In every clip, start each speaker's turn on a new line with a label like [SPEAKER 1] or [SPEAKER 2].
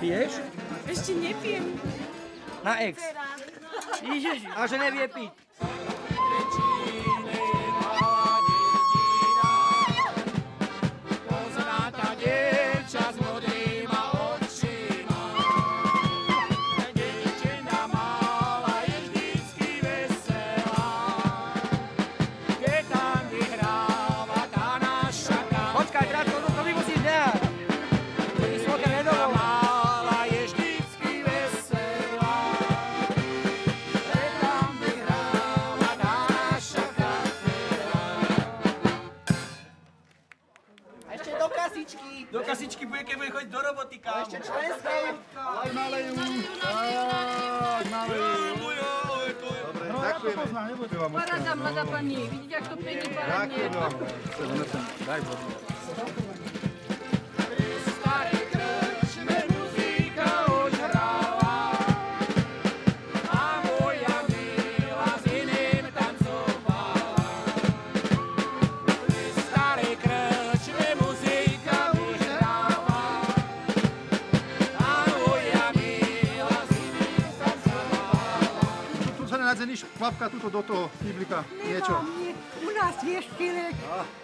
[SPEAKER 1] piješ?
[SPEAKER 2] Ešte nepiem.
[SPEAKER 1] Na ex. A že nevie piť. Do kasičky bude, keď bude chodiť do roboty, kámo.
[SPEAKER 3] Ešte členské. Aj malejú. Dobre, ďakujeme.
[SPEAKER 2] Paráda, mladá pani. Vidíte, jak to pekne parádne.
[SPEAKER 3] Daj Bože. Nadzeníš chlapka tuto do toho kýblika, niečo.
[SPEAKER 4] U nás vieš, Čirek,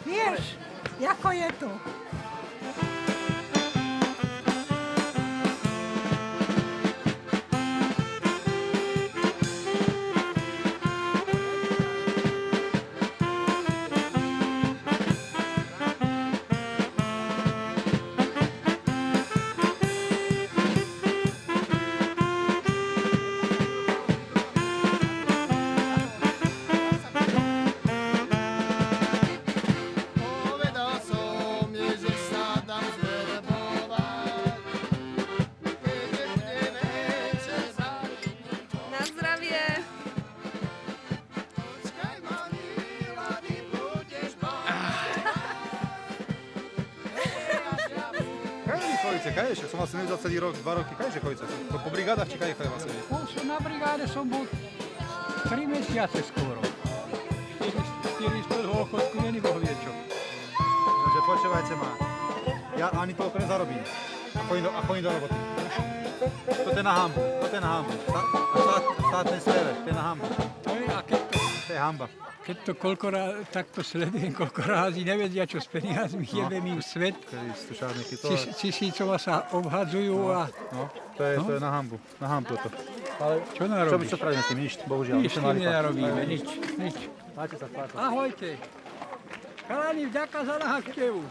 [SPEAKER 4] vieš, ako je to.
[SPEAKER 3] Kadeže, som vlastne nevidel celý rok, 2 roky, kadeže chodíte? Po brigádach či kadeže vlastne?
[SPEAKER 5] Na brigáde som bol 3 mesiace skoro. 4 z toho chodku není boh vie čo.
[SPEAKER 3] Takže počúvajte ma, ja ani toľko nezarobím a chodím do roboty. To je na hambu, štátnej sfére, to je na hambu. To je hamba.
[SPEAKER 5] Keď to takto sledujem, koľko rázy nevedia, čo s peniazmi, jebem im svet. Tisícova sa obhadzujú a...
[SPEAKER 3] No, to je na hambu toto. Ale
[SPEAKER 5] čo narobíš?
[SPEAKER 3] Čo spravíme s tým? Nič, bohužiaľ.
[SPEAKER 5] Nič s tým nenarobíme, nič.
[SPEAKER 3] Máte sa spáčať.
[SPEAKER 5] Ahojte. Chalani, vďaka za návštevu.